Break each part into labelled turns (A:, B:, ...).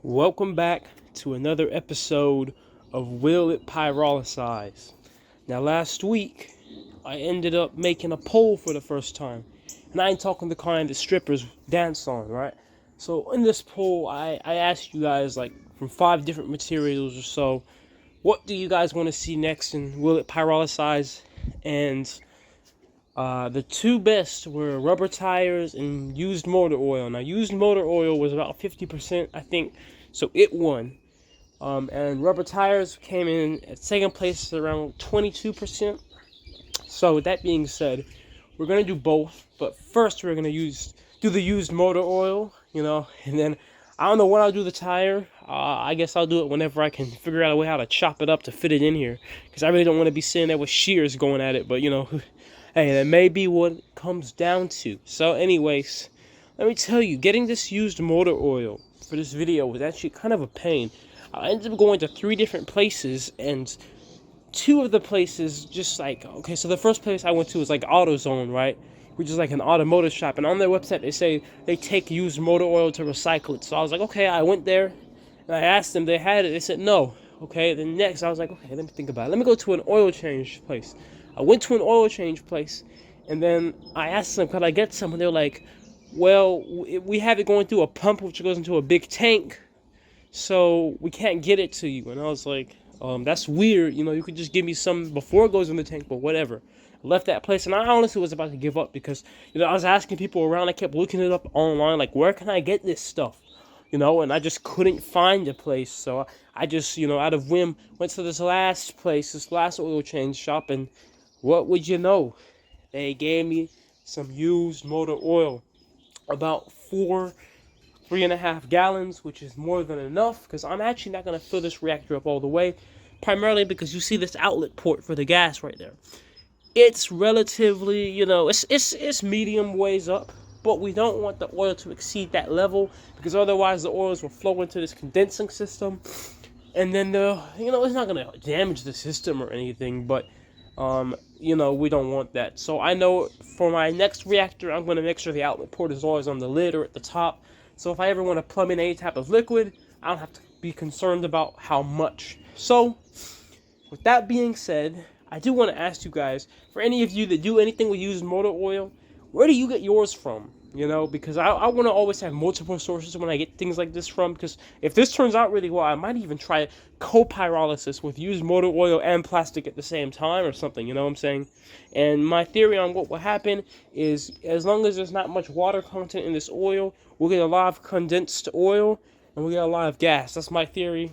A: Welcome back to another episode of Will It Pyrolysize. Now last week, I ended up making a pole for the first time. And I ain't talking the kind that strippers dance on, right? So in this poll, I asked you guys like from 5 different materials or so, what do you guys want to see next in Will It Pyrolysize? And the 2 best were rubber tires and used motor oil. Now, used motor oil was about 50%, I think, so it won. And rubber tires came in at second place around 22%. So, with that being said, we're going to do both. But first, we're going to do the used motor oil, and then I don't know when I'll do the tire. I guess I'll do it whenever I can figure out a way how to chop it up to fit it in here. Because I really don't want to be sitting there with shears going at it, but, hey, that may be what it comes down to. So anyways, let me tell you, getting this used motor oil for this video was actually kind of a pain. I ended up going to 3 different places, and 2 of the places just like, okay, so the first place I went to was like AutoZone, right? Which is like an automotive shop, and on their website they say they take used motor oil to recycle it. So I was like, okay, I went there, and I asked them, they had it, they said no. Okay, then next I was like, okay, let me think about it. Let me go to an oil change place. I went to an oil change place, and then I asked them, could I get some? And they were like, well, we have it going through a pump which goes into a big tank, so we can't get it to you. And I was like, that's weird. You could just give me some before it goes in the tank, but whatever. I left that place, and I honestly was about to give up because, I was asking people around. I kept looking it up online, like, where can I get this stuff? And I just couldn't find a place. So I just, out of whim, went to this last oil change shop, and what would you know? They gave me some used motor oil, about 3.5 gallons, which is more than enough, because I'm actually not going to fill this reactor up all the way, primarily because you see this outlet port for the gas right there. It's relatively, it's medium ways up, but we don't want the oil to exceed that level, because otherwise the oils will flow into this condensing system, and then it's not going to damage the system or anything, but we don't want that. So I know for my next reactor, I'm going to make sure the outlet port is always on the lid or at the top. So if I ever want to plumb in any type of liquid, I don't have to be concerned about how much. So with that being said, I do want to ask you guys, for any of you that do anything with used motor oil, where do you get yours from? Because I want to always have multiple sources when I get things like this from, because if this turns out really well, I might even try co-pyrolysis with used motor oil and plastic at the same time or something, you know what I'm saying? And my theory on what will happen is, as long as there's not much water content in this oil, we'll get a lot of condensed oil, and we'll get a lot of gas. That's my theory.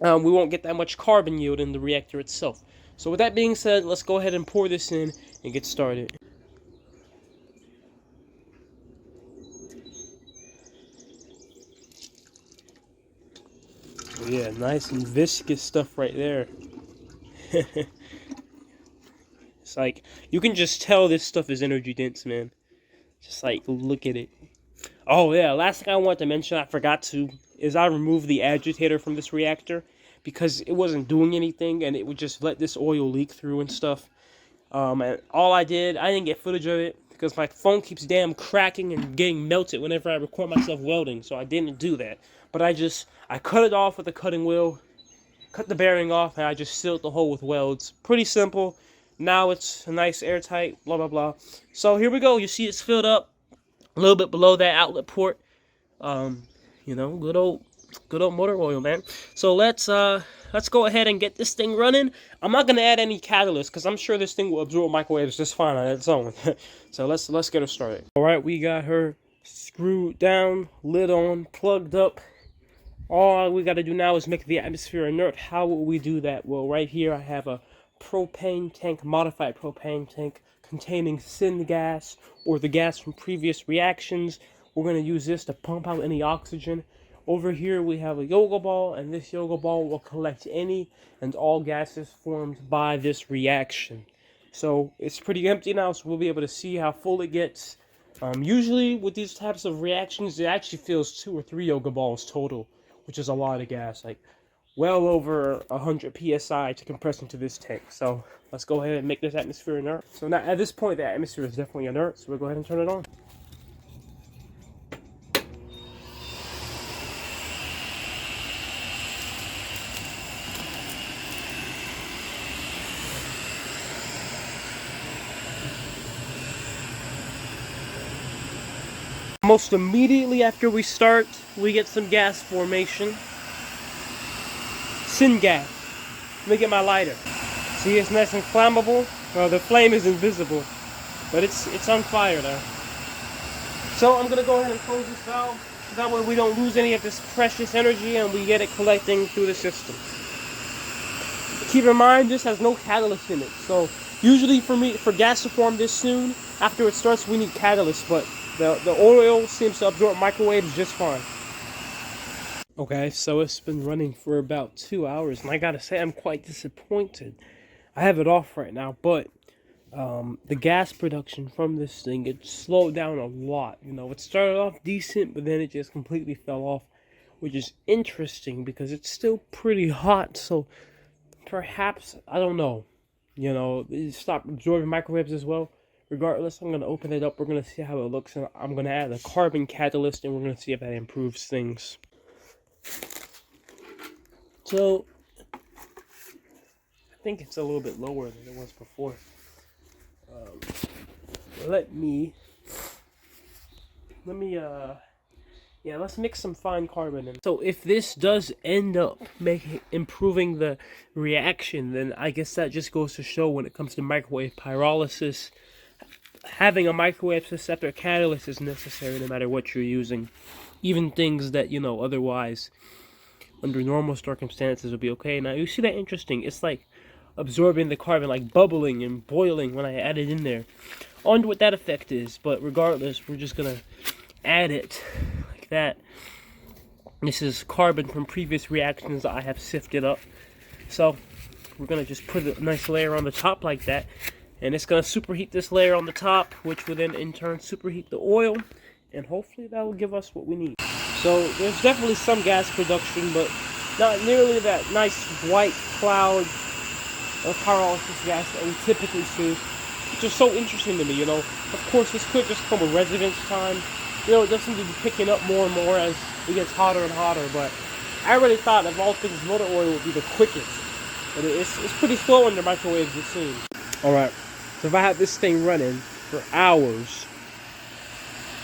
A: We won't get that much carbon yield in the reactor itself. So with that being said, let's go ahead and pour this in and get started. Yeah, nice and viscous stuff right there. It's like, you can just tell this stuff is energy dense, man. Just like, look at it. Oh yeah, last thing I wanted to mention, I forgot to, is I removed the agitator from this reactor because it wasn't doing anything, and it would just let this oil leak through and stuff. And all I didn't get footage of it because my phone keeps damn cracking and getting melted whenever I record myself welding, so I didn't do that. But I cut it off with a cutting wheel, cut the bearing off, and I just sealed the hole with welds. Pretty simple. Now it's a nice airtight, blah, blah, blah. So here we go. You see it's filled up a little bit below that outlet port. Good old motor oil, man. So let's go ahead and get this thing running. I'm not gonna add any catalyst because I'm sure this thing will absorb microwaves just fine on its own. So let's get her started. All right, we got her screwed down, lid on, plugged up. All we got to do now is make the atmosphere inert. How will we do that? Well, right here I have a propane tank, modified propane tank containing syngas, or the gas from previous reactions. We're going to use this to pump out any oxygen. Over here we have a yoga ball, and this yoga ball will collect any and all gases formed by this reaction. So it's pretty empty now, so we'll be able to see how full it gets. Usually with these types of reactions, it actually fills 2 or 3 yoga balls total, which is a lot of gas, like well over 100 psi to compress into this tank. So let's go ahead and make this atmosphere inert. So now at this point the atmosphere is definitely inert, so we'll go ahead and turn it on. almost immediately after we start, we get some gas formation. Syngas. Let me get my lighter. See, it's nice and flammable. Well, the flame is invisible, but it's on fire now. So I'm gonna go ahead and close this valve. That way we don't lose any of this precious energy and we get it collecting through the system. Keep in mind, this has no catalyst in it. So usually for gas to form this soon, after it starts, we need catalyst, but the oil seems to absorb microwaves just fine. Okay, so it's been running for about 2 hours, and I gotta say I'm quite disappointed. I have it off right now, but the gas production from this thing, it slowed down a lot. You know, it started off decent, but then it just completely fell off, which is interesting because it's still pretty hot. So perhaps, I don't know, you know, it stopped absorbing microwaves as well. Regardless, I'm going to open it up. We're going to see how it looks, and I'm going to add a carbon catalyst, and we're going to see if that improves things. So I think it's a little bit lower than it was before. Let's mix some fine carbon in. So if this does end up improving the reaction, then I guess that just goes to show when it comes to microwave pyrolysis, having a microwave susceptor catalyst is necessary no matter what you're using. Even things that, you know, otherwise under normal circumstances would be okay. Now you see that interesting, it's like absorbing the carbon, like bubbling and boiling when I add it in there. I wonder what that effect is, but regardless, we're just gonna add it like that. This is carbon from previous reactions that I have sifted up. So we're gonna just put a nice layer on the top like that, and it's gonna superheat this layer on the top, which will then in turn superheat the oil, and hopefully that will give us what we need. So there's definitely some gas production, but not nearly that nice white cloud of pyrolysis gas that we typically see, which is so interesting to me, you know. Of course, this could just come with residence time. You know, it does seem to be picking up more and more as it gets hotter and hotter, but I really thought of all things motor oil would be the quickest. But it's pretty slow under microwaves, it seems. Alright, so if I have this thing running for hours,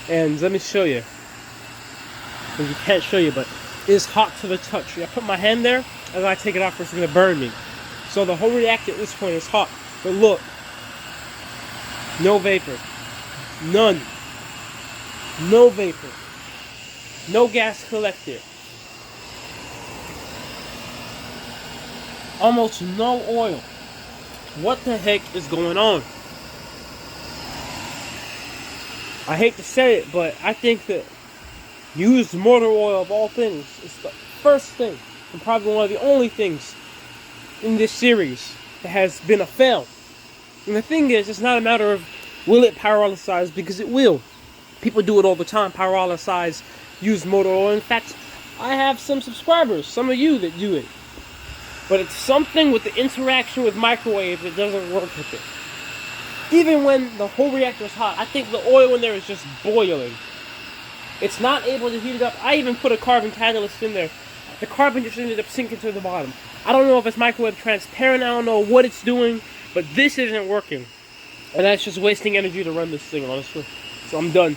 A: and let me show you. You can't show you, but it's hot to the touch. I put my hand there, as I take it off, it's going to burn me. So the whole reactor at this point is hot. But look, no vapor. None. No vapor. No gas collected. Almost no oil. What the heck is going on? I hate to say it, but I think that used motor oil of all things is the first thing, and probably one of the only things in this series that has been a fail. And the thing is, it's not a matter of will it pyrolysize, because it will. People do it all the time, pyrolysize used motor oil. In fact, I have some subscribers, some of you that do it. But it's something with the interaction with microwaves that doesn't work with it. Even when the whole reactor is hot, I think the oil in there is just boiling. It's not able to heat it up. I even put a carbon catalyst in there. The carbon just ended up sinking to the bottom. I don't know if it's microwave transparent, I don't know what it's doing, but this isn't working. And that's just wasting energy to run this thing, honestly. So I'm done.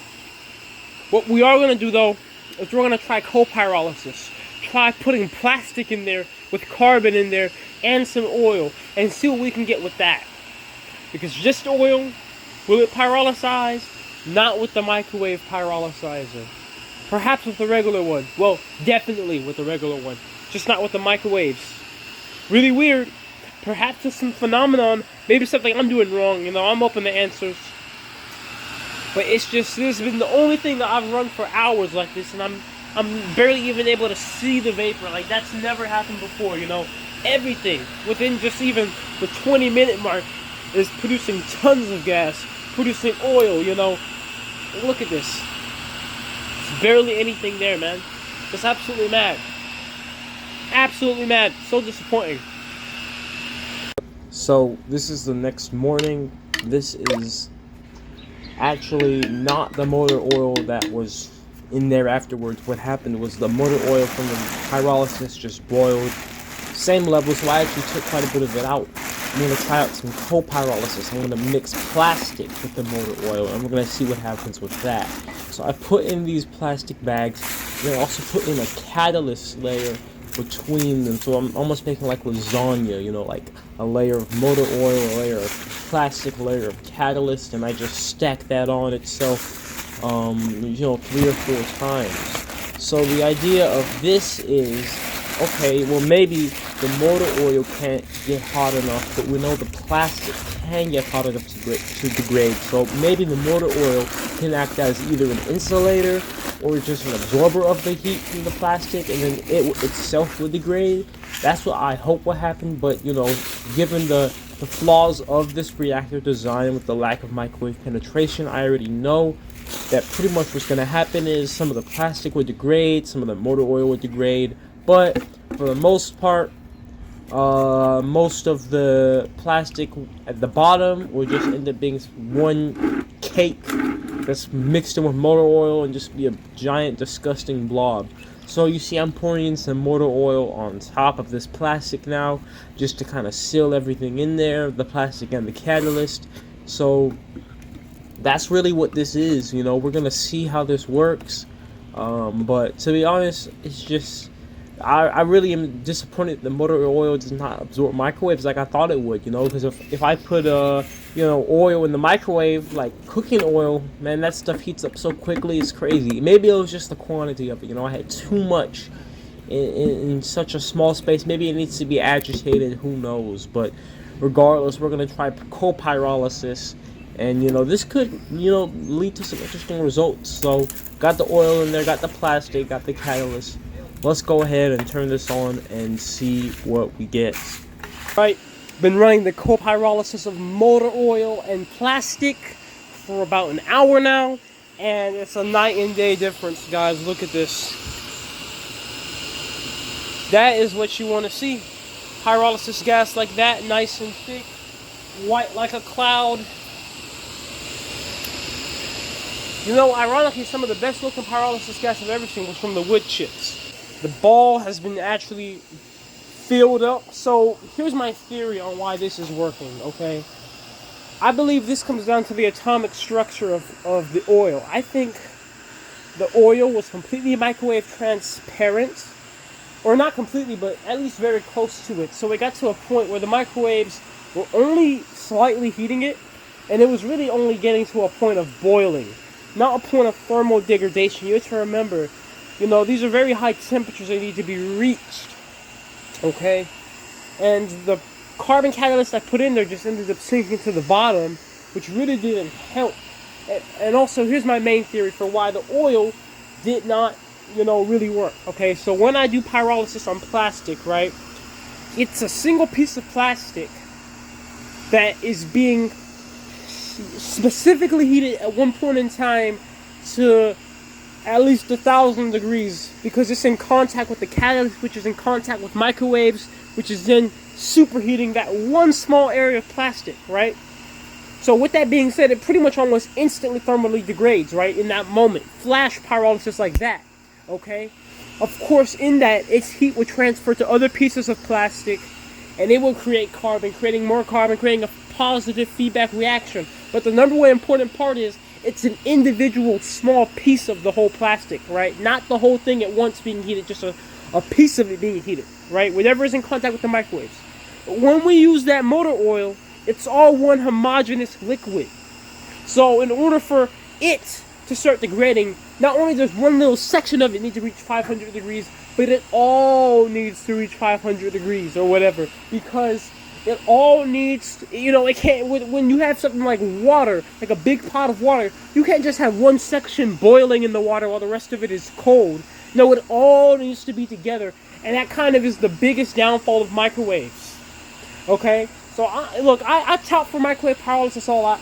A: What we are going to do, though, is we're going to try co-pyrolysis. Try putting plastic in there with carbon in there and some oil and see what we can get with that. Because just oil, will it pyrolysize? Not with the microwave pyrolysizer. Perhaps with the regular one. Well, definitely with the regular one. Just not with the microwaves. Really weird. Perhaps it's some phenomenon. Maybe something I'm doing wrong. You know, I'm open to answers. But it's just, this has been the only thing that I've run for hours like this, and I'm barely even able to see the vapor. Like, that's never happened before, you know. Everything within just even the 20-minute mark is producing tons of gas, producing oil, you know. Look at this. There's barely anything there, man. It's absolutely mad. Absolutely mad. So disappointing. So, this is the next morning. This is actually not the motor oil that was in there afterwards. What happened was the motor oil from the pyrolysis just boiled. Same level, so I actually took quite a bit of it out. I'm going to try out some co-pyrolysis. I'm going to mix plastic with the motor oil, and we're going to see what happens with that. So I put in these plastic bags, and I also put in a catalyst layer between them. So I'm almost making like lasagna, you know, like a layer of motor oil, a layer of plastic, a layer of catalyst, and I just stack that on itself, you know, 3 or 4 times. So the idea of this is, okay, well maybe the motor oil can't get hot enough, but we know the plastic can get hot enough to degrade. So maybe the motor oil can act as either an insulator or just an absorber of the heat from the plastic, and then it itself will degrade. That's what I hope will happen, but you know, given the flaws of this reactor design with the lack of microwave penetration, I already know that pretty much what's going to happen is some of the plastic would degrade, some of the motor oil would degrade, but for the most part, most of the plastic at the bottom will just end up being one cake that's mixed in with motor oil and just be a giant disgusting blob. So you see I'm pouring in some motor oil on top of this plastic now, just to kind of seal everything in there, the plastic and the catalyst. So that's really what this is, you know. We're gonna see how this works, but to be honest, it's just I really am disappointed the motor oil does not absorb microwaves like I thought it would, you know, because if I put you know, oil in the microwave, like cooking oil, man, that stuff heats up so quickly, it's crazy. Maybe it was just the quantity of it, you know, I had too much in such a small space. Maybe it needs to be agitated, who knows, but regardless, we're going to try co-pyrolysis, and, you know, this could, you know, lead to some interesting results. So, got the oil in there, got the plastic, got the catalyst. Let's go ahead and turn this on and see what we get. Right, been running the co-pyrolysis of motor oil and plastic for about an hour now, and it's a night and day difference, guys. Look at this. That is what you want to see. Pyrolysis gas like that, nice and thick, white like a cloud. You know, ironically, some of the best looking pyrolysis gas I've ever seen was from the wood chips. The ball has been actually filled up. So here's my theory on why this is working, okay? I believe this comes down to the atomic structure of the oil. I think the oil was completely microwave transparent, or not completely, but at least very close to it. So it got to a point where the microwaves were only slightly heating it, and it was really only getting to a point of boiling, not a point of thermal degradation. You have to remember, you know, these are very high temperatures that need to be reached, okay? And the carbon catalyst I put in there just ended up sinking to the bottom, which really didn't help. And also, here's my main theory for why the oil did not, you know, really work, okay? So when I do pyrolysis on plastic, right, it's a single piece of plastic that is being specifically heated at one point in time to at least 1,000 degrees, because it's in contact with the catalyst, which is in contact with microwaves, which is then superheating that one small area of plastic, right? So with that being said, it pretty much almost instantly thermally degrades, right, in that moment. Flash pyrolysis like that, okay? Of course, in that, its heat would transfer to other pieces of plastic, and it will create carbon, creating more carbon, creating a positive feedback reaction. But the number one important part is, it's an individual small piece of the whole plastic, right? Not the whole thing at once being heated, just a piece of it being heated, right? Whatever is in contact with the microwaves. But when we use that motor oil, it's all one homogeneous liquid. So in order for it to start degrading, not only does one little section of it need to reach 500 degrees, but it all needs to reach 500 degrees or whatever, because it all needs, you know, it can't, when you have something like water, like a big pot of water, you can't just have one section boiling in the water while the rest of it is cold. No, it all needs to be together, and that kind of is the biggest downfall of microwaves, okay? So, I tout for microwave pyrolysis all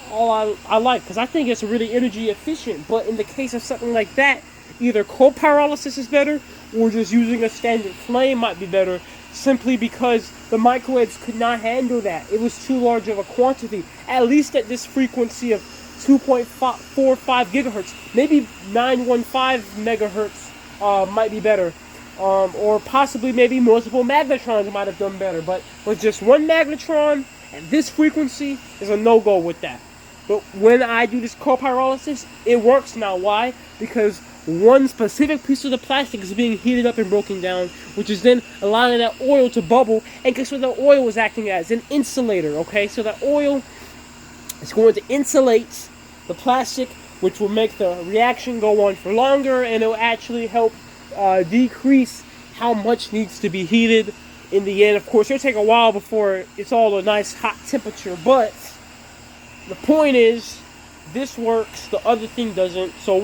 A: I like, because I think it's really energy efficient, but in the case of something like that, either cold pyrolysis is better, or just using a standard flame might be better, simply because the microwaves could not handle that. It was too large of a quantity, at least at this frequency of 2.45 gigahertz. Maybe 915 megahertz might be better. Or possibly maybe multiple magnetrons might have done better. But with just one magnetron And this frequency is a no-go with that. But when I do this cold pyrolysis, it works now. Why? Because one specific piece of the plastic is being heated up and broken down, which is then allowing that oil to bubble. And guess what the oil is acting as? An insulator, okay? So that oil is going to insulate the plastic, which will make the reaction go on for longer, and it will actually help decrease how much needs to be heated in the end. Of course, it'll take a while before it's all a nice hot temperature, but the point is, this works, the other thing doesn't. So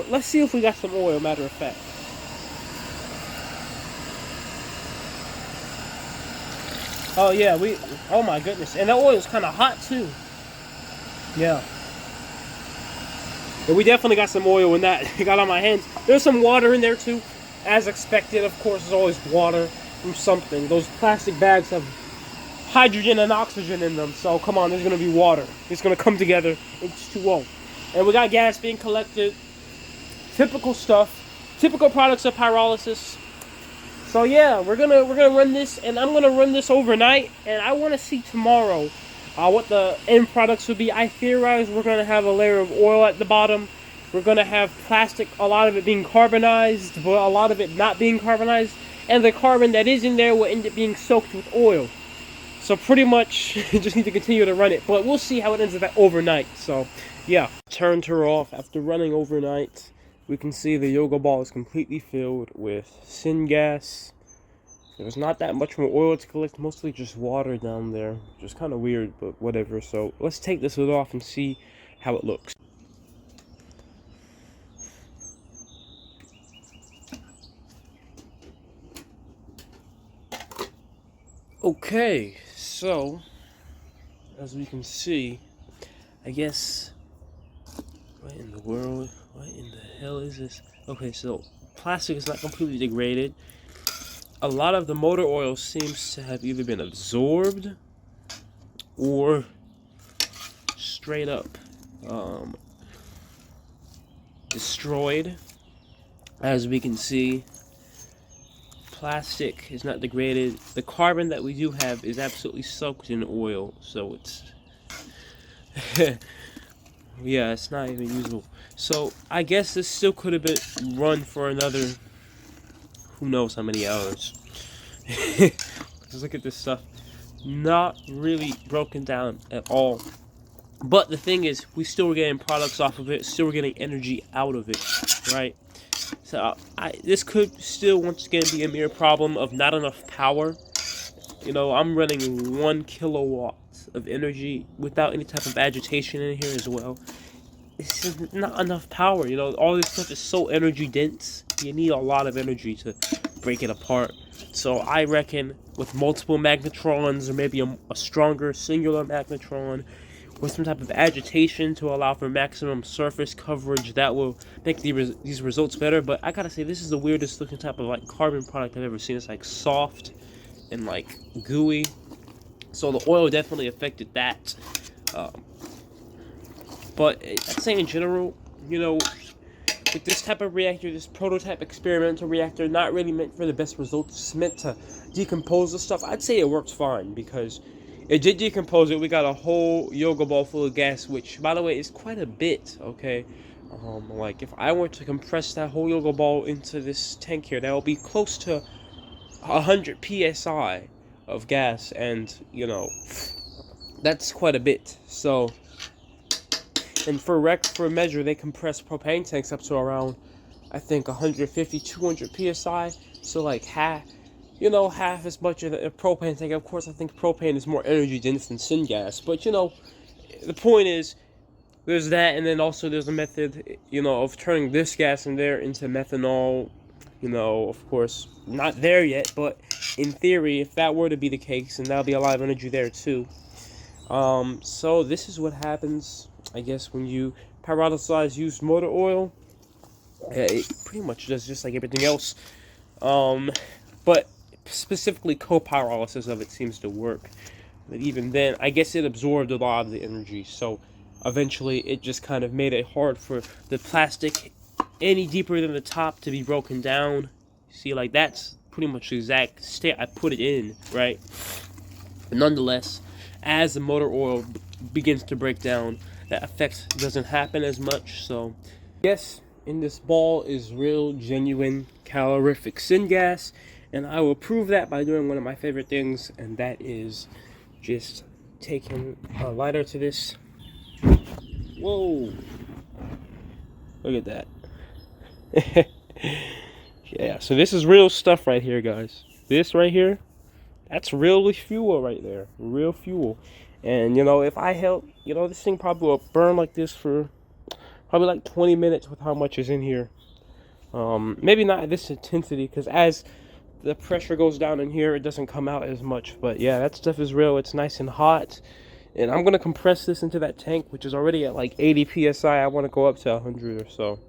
A: let's see if we got some oil, matter of fact. Oh yeah, oh my goodness. And that oil is kind of hot too. Yeah. And we definitely got some oil in that. It got on my hands. There's some water in there too. As expected, of course, there's always water from something. Those plastic bags have hydrogen and oxygen in them. So come on, there's going to be water. It's going to come together. H2O. And we got gas being collected. Typical stuff. Typical products of pyrolysis. So yeah, we're gonna run this, and I'm gonna run this overnight, and I want to see tomorrow what the end products would be. I theorize we're gonna have a layer of oil at the bottom. We're gonna have plastic, a lot of it being carbonized, but a lot of it not being carbonized, and the carbon that is in there will end up being soaked with oil. So pretty much, just need to continue to run it, but we'll see how it ends up overnight. So yeah, turned her off after running overnight. We can see the yoga ball is completely filled with syngas. There's not that much more oil to collect, mostly just water down there, which is kind of weird, but whatever. So let's take this lid off and see how it looks. Okay, so as we can see, I guess, what in the world? What in the hell is this? Okay, so plastic is not completely degraded. A lot of the motor oil seems to have either been absorbed or straight up destroyed. As we can see, plastic is not degraded. The carbon that we do have is absolutely soaked in oil, so it's yeah, it's not even usable. So I guess this still could have been run for another, who knows how many hours. Just look at this stuff. Not really broken down at all. But the thing is, we still were getting products off of it, still were getting energy out of it, right? So this could still once again be a mere problem of not enough power. You know, I'm running 1 kilowatt of energy without any type of agitation in here as well. It's just not enough power. You know, all this stuff is so energy dense. You need a lot of energy to break it apart. So I reckon with multiple magnetrons, or maybe a stronger singular magnetron with some type of agitation to allow for maximum surface coverage, that will make these results better. But I gotta say, this is the weirdest looking type of like carbon product I've ever seen. It's like soft and like gooey. So the oil definitely affected that. But I'd say in general, you know, with this type of reactor, this prototype experimental reactor, not really meant for the best results, it's meant to decompose the stuff. I'd say it works fine because it did decompose it. We got a whole yoga ball full of gas, which, by the way, is quite a bit, okay? Like, if I were to compress that whole yoga ball into this tank here, that would be close to 100 psi of gas, and, you know, that's quite a bit. So, and for measure, they compress propane tanks up to around, I think, 150, 200 psi. So like half as much of a propane tank. Of course, I think propane is more energy dense than syngas. But you know, the point is, there's that, and then also there's a method, you know, of turning this gas in there into methanol. You know, of course, not there yet, but in theory, if that were to be the case, and that'll be a lot of energy there too. So this is what happens, I guess, when you pyrolysize used motor oil. It pretty much does just like everything else. But specifically co-pyrolysis of it seems to work. But even then, I guess it absorbed a lot of the energy. So eventually it just kind of made it hard for the plastic any deeper than the top to be broken down. See, like that's pretty much the exact state I put it in, right? But nonetheless, as the motor oil begins to break down, that effect doesn't happen as much. So yes, in this ball is real genuine calorific syngas, and I will prove that by doing one of my favorite things, and that is just taking a lighter to this. Whoa, look at that. Yeah, so this is real stuff right here, guys. This right here, that's real fuel right there, real fuel. And you know, if I held, you know, this thing probably will burn like this for probably like 20 minutes with how much is in here. Maybe not at this intensity, because as the pressure goes down in here, it doesn't come out as much. But yeah, that stuff is real. It's nice and hot. And I'm gonna compress this into that tank, which is already at like 80 psi. I want to go up to 100 or so.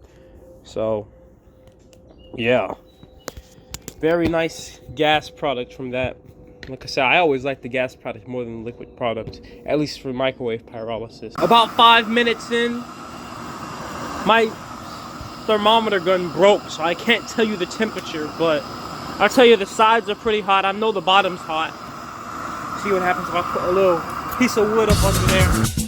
A: So yeah, very nice gas product from that. Like I said, I always like the gas product more than the liquid product, at least for microwave pyrolysis. About 5 minutes in, my thermometer gun broke, so I can't tell you the temperature, but I'll tell you the sides are pretty hot. I know the bottom's hot. See what happens if I put a little piece of wood up under there.